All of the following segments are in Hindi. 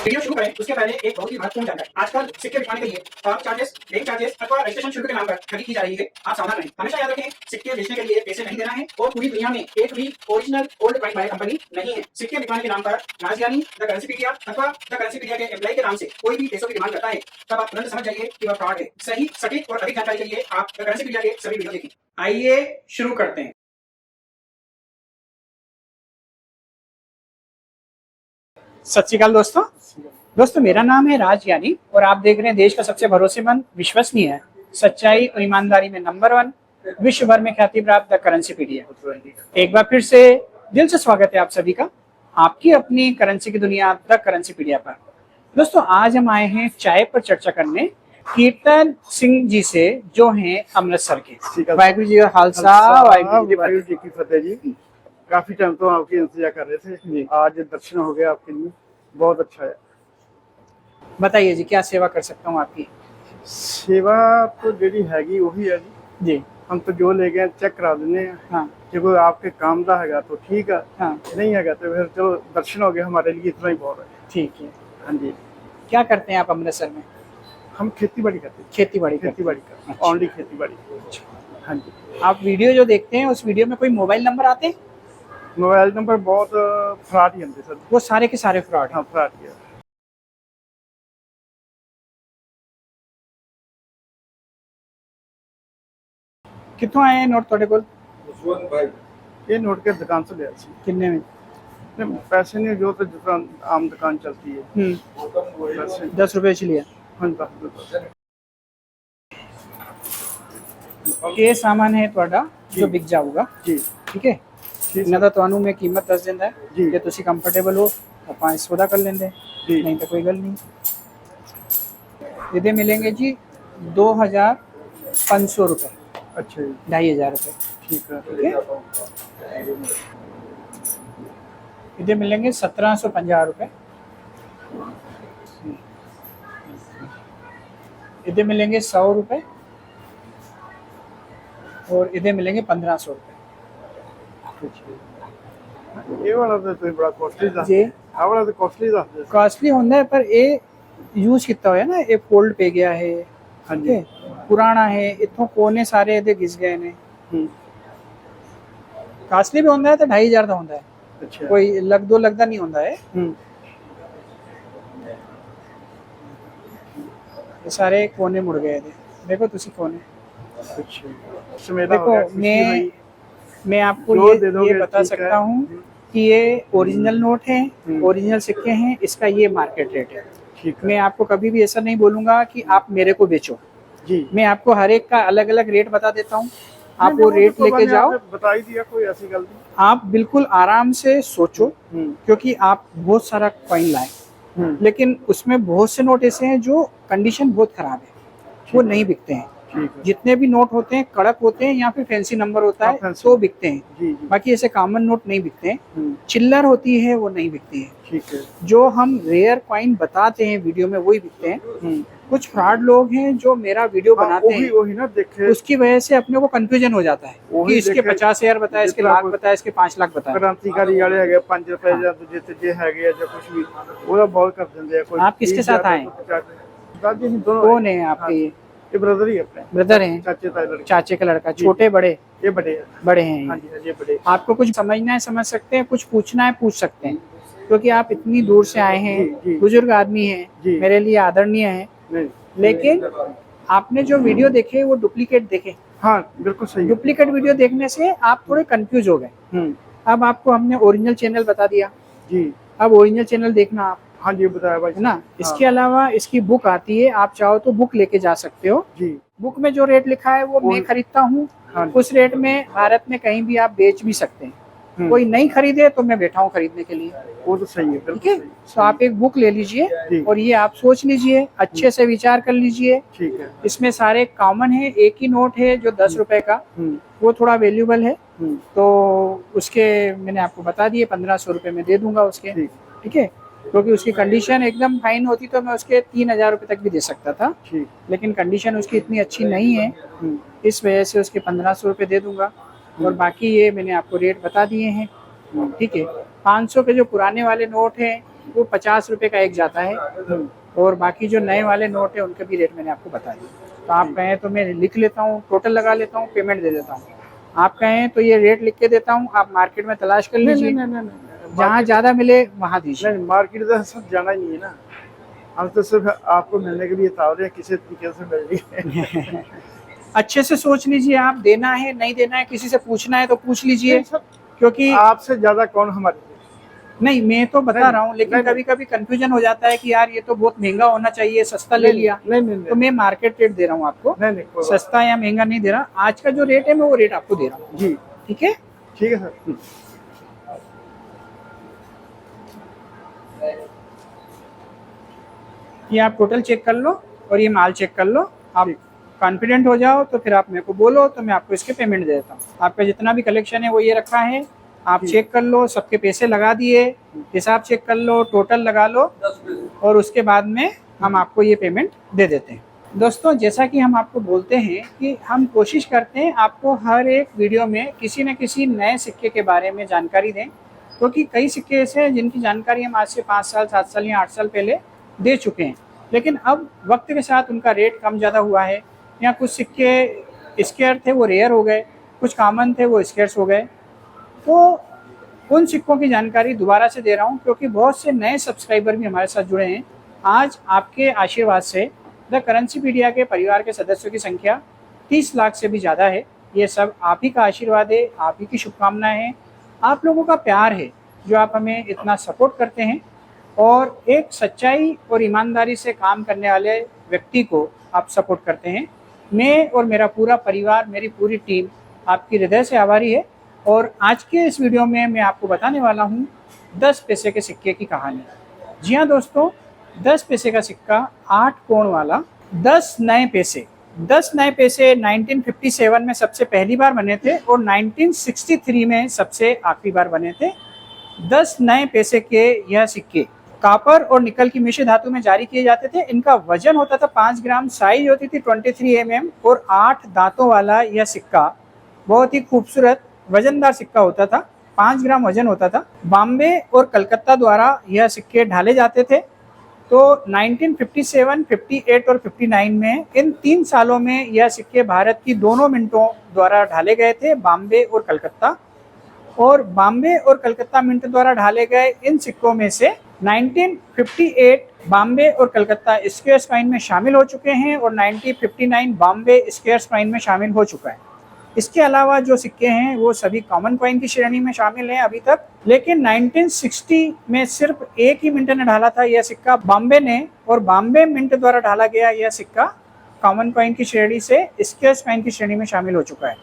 वीडियो शुरू करें उसके पहले एक बहुत ही महत्वपूर्ण जानकारी। आजकल सिक्के बिकवाने के लिए पार्क चार्जेस, बैंक चार्जेस अथवा रजिस्ट्रेशन शुल्क के नाम पर ठगी की जा रही है। आप सावधान रहें। हमेशा याद रखें, सिक्के बेचने के लिए पैसे नहीं देना है और पूरी दुनिया में एक भी original old coin buyer company नहीं है। सिक्के बिकवाने के नाम पर राजधानी, द करेंसीपीडिया अथवा द करेंसीपीडिया के एम्प्लॉय के नाम से कोई भी पैसों की डिमांड करता है, तब आप तुरंत समझ जाइए कि वह फ्रॉड है। सही, सटीक और अधिक जानकारी के लिए आप द करेंसीपीडिया के सभी वीडियो देखें। आइए शुरू करते हैं। सत श्री अकाल दोस्तों, मेरा नाम है राज यानी और आप देख रहे हैं देश का सबसे भरोसेमंद, विश्वसनीय, सच्चाई और ईमानदारी में नंबर 1, विश्व भर में ख्याति प्राप्त द करेंसीपीडिया। एक बार फिर से दिल से स्वागत है आप सभी का आपकी अपनी करेंसी की दुनिया द करेंसीपीडिया पर। दोस्तों, आज हम आए हैं चाय पर चर्चा करने कीर्तन सिंह जी से, जो हैं अमृतसर के। वाहिगुरु जी का खालसा, वाहिगुरु जी की फतेह जी। काफी टाइम तो आपकी इंतजार कर रहे थे, आज दर्शन हो गए आपके लिए, बहुत अच्छा है। बताइए जी, क्या सेवा कर सकता हूँ आपकी? सेवा तो जी हैगी वही है जी। हम तो जो ले गए चेक करा देने। हाँ। जो कोई आपके काम का है तो ठीक है। हाँ। नहीं है तो फिर चलो दर्शन हो गए, हमारे लिए इतना ही बहुत है। ठीक है। हाँ जी। क्या करते हैं आप अमृतसर में? हम खेती बाड़ी करते हैं। खेती बाड़ी करते हैं, ओनली खेती बाड़ी। हाँ जी। आप वीडियो जो देखते हैं उस वीडियो में कोई मोबाइल नंबर आते हैं? मोबाइल नंबर बहुत फ्रॉड ही होते सर। वो सारे के सारे फ्रॉड? हाँ, फ्रॉड ही है। कितों आए हैं नोट ਤੁਹਾਡੇ ਕੋਲ? ये नोट के दुकान से लिया सी। कितने में? पैसे नहीं, जो तो दुकान आम दुकान चलती है। 10 रुपए च लिया। हाँ, 10 रुपए। ये सामान है ਤੁਹਾਡਾ जो बिक जाऊगा जी। ठीक है। ਇਹਨਾਂ ਦਾ ਤੁਹਾਨੂੰ ਮੈਂ ਕੀਮਤ ਦੱਸ ਦਿੰਦਾ ਹੈ, ਜੇ ਤੁਸੀਂ ਕੰਫਰਟੇਬਲ ਹੋ ਆਪਾਂ ਇਸ ਸੌਦਾ ਕਰ ਲੈਂਦੇ, नहीं तो कोई गल नहीं। ਇਹਦੇ मिलेंगे जी 2500 रुपए। अच्छा जी। 2500 रुपए। ठीक है। इधर मिलेंगे 1750 रुपए। इधर मिलेंगे 100 रुपए और इधर मिलेंगे 1500 रुपए। ये वाला तो बड़ा कॉस्टली था जी। आ वाला तो कॉस्टली था। कॉस्टली होता है पर ये यूज कितना होया ना, ये फोल्ड पे गया है। हाँ जी। पुराना है, इतों कोने सारे इधर घिस गए ने। कॉस्टली भी होता है तो 2500 का होता है। अच्छा। कोई लग दो लगता नहीं होता है। ये सारे कोने मुड़ गए थे, देखो तुसी कोने। अच्छा। देखो मैं आपको ये बता सकता हूँ कि ये ओरिजिनल नोट है, ओरिजिनल सिक्के हैं, इसका ये मार्केट रेट है। मैं आपको कभी भी ऐसा नहीं बोलूंगा कि आप मेरे को बेचो जी। मैं आपको हर एक का अलग अलग रेट बता देता हूँ, आप वो रेट लेके जाओ। बता ही दिया, कोई ऐसी गलती। आप बिल्कुल आराम से सोचो, क्योंकि आप बहुत सारा कॉइन लाए, लेकिन उसमें बहुत से नोट ऐसे हैं जो कंडीशन बहुत खराब है, वो नहीं बिकते हैं। जितने भी नोट होते हैं कड़क होते हैं या फिर फैंसी नंबर होता है तो बिकते हैं। बाकी ऐसे कॉमन नोट नहीं बिकते हैं। चिल्लर होती है वो नहीं बिकती है। ठीक है। जो हम रेयर कॉइन बताते हैं वीडियो में वही बिकते हैं। कुछ फ्रॉड लोग हैं जो मेरा वीडियो बनाते हैं, वही ना देखे, उसकी वजह से अपने को कंफ्यूजन हो जाता है कि इसके 50,000 बताया, इसके लाख बताया, इसके 5 लाख बताया। क्रांतिकारी वाले है 5 रुपए या दूजे तेजे है जो कुछ भी वो बहुत कर देंगे। कोई आप किसके साथ आए? कौन है आपके? ये ब्रदर ही अपने ब्रदर हैं, चाचे का लड़का। छोटे बड़े? ये बड़े हैं। हाँ जी, ये बड़े। आपको कुछ समझना है समझ सकते हैं, कुछ पूछना है पूछ सकते हैं, क्योंकि आप इतनी दूर से आए हैं, बुजुर्ग आदमी हैं, मेरे लिए आदरणीय है। लेकिन आपने जो वीडियो देखे वो डुप्लीकेट देखे। हाँ, बिल्कुल सही। डुप्लीकेट वीडियो देखने से आप थोड़े कंफ्यूज हो गए। अब आपको हमने ओरिजिनल चैनल बता दिया जी, अब ओरिजिनल चैनल देखना आप। हाँ जी, बताया भाई, है ना। इसके अलावा इसकी बुक आती है, आप चाहो तो बुक लेके जा सकते हो जी। बुक में जो रेट लिखा है वो मैं खरीदता हूँ। उस रेट में भारत में कहीं भी आप बेच भी सकते हैं। कोई नहीं खरीदे तो मैं बैठा हूँ खरीदने के लिए। वो तो सही है। ठीक है। तो आप एक बुक ले लीजिए और ये आप सोच लीजिए, अच्छे से विचार कर लीजिए। ठीक है। इसमें सारे कॉमन है। एक ही नोट है जो 10 रुपए का, वो थोड़ा वैल्यूबल है, तो उसके मैंने आपको बता दिए 1500 रुपए में दे दूंगा उसके। ठीक है। क्योंकि उसकी कंडीशन एकदम फाइन होती तो मैं उसके 3,000 रुपये तक भी दे सकता था, ठीक। लेकिन कंडीशन उसकी इतनी अच्छी नहीं है, इस वजह से उसके 1,500 रुपये दे दूंगा। और बाकी ये मैंने आपको रेट बता दिए हैं, ठीक है। 500 के जो पुराने वाले नोट हैं वो 50 रुपये का एक जाता है, और बाकी जो नए वाले नोट है उनके भी रेट मैंने आपको बता दिए। तो आप कहें तो मैं लिख लेता हूँ, टोटल लगा लेता हूँ, पेमेंट दे देता हूँ। आप कहें तो ये रेट लिख के देता हूँ, आप मार्केट में तलाश कर लीजिए, जहाँ ज़्यादा मिले वहाँ दीजिए। नहीं, मार्केट तो सब जाना ही नहीं है ना, हम तो सिर्फ आपको मिलने के लिए तावले किसी तरीके से मिल रही अच्छे से सोच लीजिए, आप देना है नहीं देना है, किसी से पूछना है तो पूछ लीजिए, क्योंकि आपसे ज्यादा कौन हमारे। नहीं मैं तो बता रहा हूँ, लेकिन कभी कभी कंफ्यूजन हो जाता है कि यार ये तो बहुत महंगा होना चाहिए, सस्ता ले लिया। नहीं, तो मैं मार्केट रेट दे रहा हूँ आपको, नहीं, सस्ता या महंगा नहीं दे रहा। आज का जो रेट है मैं वो रेट आपको दे रहा हूँ जी। ठीक है, ठीक है सर। ये आप टोटल चेक कर लो और ये माल चेक कर लो। आप कॉन्फिडेंट हो जाओ तो फिर आप मेरे को बोलो, तो मैं आपको इसके पेमेंट दे देता हूँ। आपका जितना भी कलेक्शन है वो ये रखा है, आप चेक कर लो, सबके पैसे लगा दिए, हिसाब चेक कर लो, टोटल लगा लो, और उसके बाद में हम आपको ये पेमेंट दे देते हैं। दोस्तों जैसा कि हम आपको बोलते हैं कि हम कोशिश करते हैं आपको हर एक वीडियो में किसी न किसी नए सिक्के के बारे में जानकारी दें, क्योंकि कई सिक्के ऐसे हैं जिनकी जानकारी हम आज से 5 साल 7 साल या 8 साल पहले दे चुके हैं, लेकिन अब वक्त के साथ उनका रेट कम ज़्यादा हुआ है, या कुछ सिक्के स्केयर थे वो रेयर हो गए, कुछ कॉमन थे वो स्केर्स हो गए। तो उन सिक्कों की जानकारी दोबारा से दे रहा हूँ, क्योंकि बहुत से नए सब्सक्राइबर भी हमारे साथ जुड़े हैं। आज आपके आशीर्वाद से द करेंसीपीडिया के परिवार के सदस्यों की संख्या 30 लाख से भी ज़्यादा है। ये सब आप ही का आशीर्वाद है, आप ही की शुभकामनाएं हैं, आप लोगों का प्यार है जो आप हमें इतना सपोर्ट करते हैं, और एक सच्चाई और ईमानदारी से काम करने वाले व्यक्ति को आप सपोर्ट करते हैं। मैं और मेरा पूरा परिवार, मेरी पूरी टीम आपकी हृदय से आभारी है। और आज के इस वीडियो में मैं आपको बताने वाला हूँ 10 पैसे के सिक्के की कहानी। जी हाँ दोस्तों, 10 पैसे का सिक्का 8 कोण वाला, 10 नए पैसे 1957 में सबसे पहली बार बने थे और 1963 में सबसे आखिरी बार बने थे। 10 नए पैसे के यह सिक्के कॉपर और निकल की मिश्र धातु में जारी किए जाते थे। इनका वजन होता था 5 ग्राम, साइज होती थी 23 mm, और 8 दांतों वाला यह सिक्का बहुत ही खूबसूरत वजनदार सिक्का होता था। 5 ग्राम वजन होता था। बॉम्बे और कलकत्ता द्वारा यह सिक्के ढाले जाते थे। तो 1957, 58 और 59 में, इन 3 सालों में यह सिक्के भारत की दोनों मिंटों द्वारा ढाले गए थे, बॉम्बे और कलकत्ता। और बॉम्बे और कलकत्ता मिंट द्वारा ढाले गए इन सिक्कों में से 1958 बॉम्बे और कलकत्ता स्क्वायर कॉइन में शामिल हो चुके हैं, और 1959 बॉम्बे स्क्वायर कॉइन में शामिल हो चुका है। इसके अलावा जो सिक्के हैं वो सभी कॉमन कॉइन की श्रेणी में शामिल हैं अभी तक। लेकिन 1960 में सिर्फ एक ही मिंट ने ढाला था यह सिक्का, बॉम्बे ने, और बॉम्बे मिंट द्वारा ढाला गया यह सिक्का कॉमन कॉइन की श्रेणी से स्क्वायर कॉइन की श्रेणी में शामिल हो चुका है।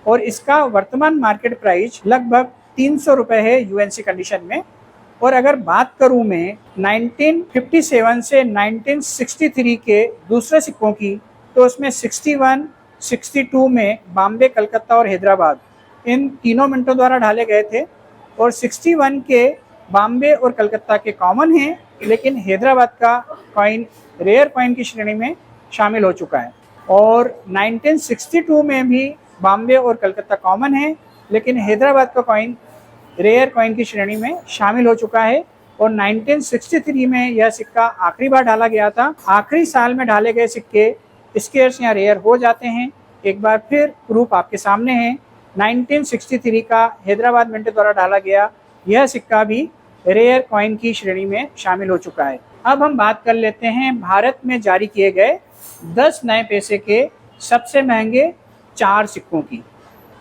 और इसका वर्तमान मार्केट प्राइस लगभग 300 रुपये है यूएनसी कंडीशन में। और अगर बात करूं मैं 1957 से 1963 के दूसरे सिक्कों की, तो उसमें 61, 62 में बॉम्बे, कलकत्ता और हैदराबाद इन तीनों मिंटों द्वारा ढाले गए थे, और 61 के बॉम्बे और कलकत्ता के कॉमन हैं, लेकिन हैदराबाद का कॉइन रेयर कॉइन की श्रेणी में शामिल हो चुका है। और 1962 में भी बॉम्बे और कलकत्ता कॉमन है, लेकिन हैदराबाद का कॉइन रेयर कॉइन की श्रेणी में शामिल हो चुका है। और 1963 में यह सिक्का आखिरी बार ढाला गया था। आखिरी साल में ढाले गए सिक्के स्केर्स या रेयर हो जाते हैं। एक बार फिर प्रूफ आपके सामने है, 1963 का हैदराबाद मिंट द्वारा ढाला गया यह सिक्का भी रेयर कॉइन की श्रेणी में शामिल हो चुका है। अब हम बात कर लेते हैं भारत में जारी किए गए 10 नए पैसे के सबसे महंगे 4 सिक्कों की।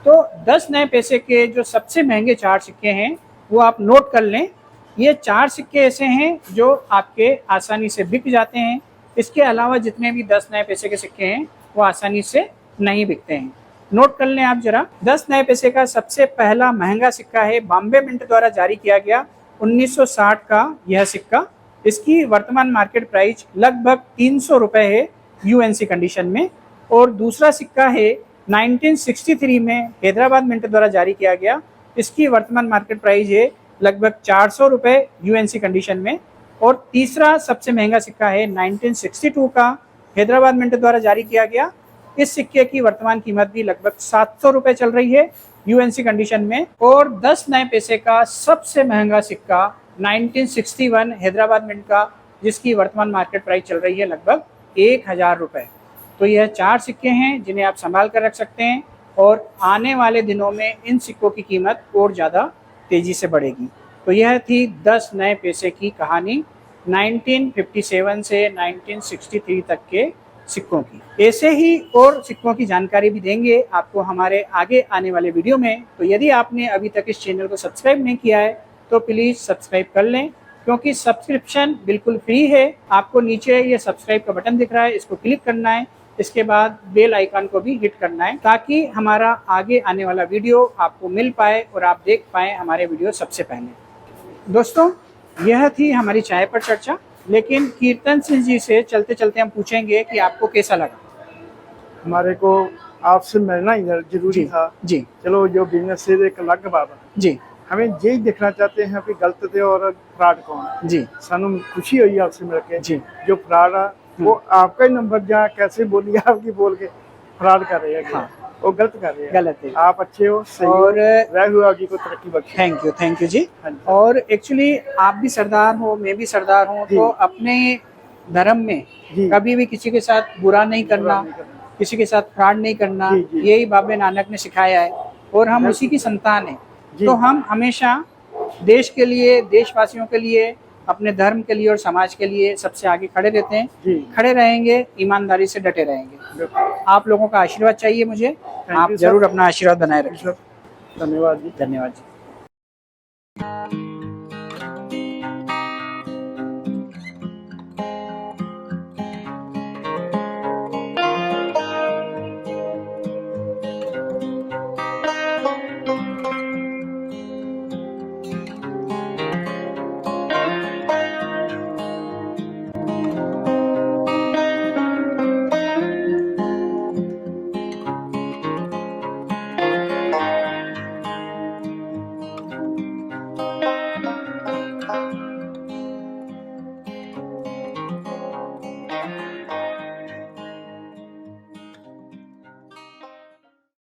तो 10 नए पैसे के जो सबसे महंगे 4 सिक्के हैं वो आप नोट कर लें। ये 4 सिक्के ऐसे हैं जो आपके आसानी से बिक जाते हैं। इसके अलावा जितने भी 10 नए पैसे के सिक्के हैं वो आसानी से नहीं बिकते हैं। नोट कर लें आप जरा। 10 नए पैसे का सबसे पहला महंगा सिक्का है बॉम्बे मिंट द्वारा जारी किया गया 1960 का यह सिक्का। इसकी वर्तमान मार्केट प्राइस लगभग 300 रुपये है यूएनसी कंडीशन में। और दूसरा सिक्का है 1963 में हैदराबाद मिंट द्वारा जारी किया गया। इसकी वर्तमान मार्केट प्राइस है लगभग 400 रुपये यूएनसी कंडीशन में। और तीसरा सबसे महंगा सिक्का है 1962 का, हैदराबाद मिंट द्वारा जारी किया गया। इस सिक्के की वर्तमान कीमत भी लगभग 700 रुपए चल रही है यूएनसी कंडीशन में। और 10 नए पैसे का सबसे महंगा सिक्का 1961 हैदराबाद मिंट का, जिसकी वर्तमान मार्केट प्राइस चल रही है लगभग 1000 रुपए। तो यह 4 सिक्के हैं जिन्हें आप संभाल कर रख सकते हैं, और आने वाले दिनों में इन सिक्कों की कीमत और ज़्यादा तेज़ी से बढ़ेगी। तो यह थी 10 नए पैसे की कहानी 1957 से 1963 तक के सिक्कों की। ऐसे ही और सिक्कों की जानकारी भी देंगे आपको हमारे आगे आने वाले वीडियो में। तो यदि आपने अभी तक इस चैनल को सब्सक्राइब नहीं किया है तो प्लीज़ सब्सक्राइब कर लें, क्योंकि सब्सक्रिप्शन बिल्कुल फ्री है। आपको नीचे ये सब्सक्राइब का बटन दिख रहा है, इसको क्लिक करना है, इसके बाद बेल आइकन को भी हिट करना है, ताकि हमारा आगे आने वाला वीडियो आपको मिल पाए और आप देख पाएँ हमारे वीडियो सबसे पहले। दोस्तों, यह थी हमारी चाय पर चर्चा, लेकिन कीर्तन सिंह जी से चलते चलते हम पूछेंगे कि आपको कैसा लगा। हमारे को आपसे मिलना ही जरूरी था जी। चलो, जो बिजनेस से एक अलग बात है जी हमें यही देखना चाहते हैं कि गलत थे और फ्रॉड कौन है। जी सानू खुशी हुई आपसे मिलके। जी। जो फ्रॉड है वो आपका ही नंबर जहाँ कैसे बोली आपकी बोल के फ्रॉड कर रहे हैं। हाँ। वो गलत कर रहे हैं। गलत है। आप अच्छे हो, सही और रह हुआ आपकी को तरक्की बख्शे। थैंक यू जी। हाँ जी। और एक्चुअली आप भी सरदार हो, मैं भी सरदार हूँ, जी। तो अपने धर्म में जी। कभी भी किसी के साथ बुरा नहीं करना, किसी के साथ फ्रॉड नहीं करना, जी, जी। यही बाबे नानक ने सिखाया है, और हम उसी की संतान हैं। जी। तो हम हमेशा देश के लिए, देशवासियों के लिए, अपने धर्म के लिए और समाज के लिए सबसे आगे खड़े रहते हैं। जी। खड़े रहेंगे, ईमानदारी से डटे रहेंगे। आप लोगों का आशीर्वाद चाहिए मुझे, आप you, जरूर अपना आशीर्वाद बनाए रखिए। धन्यवाद जी। धन्यवाद जी।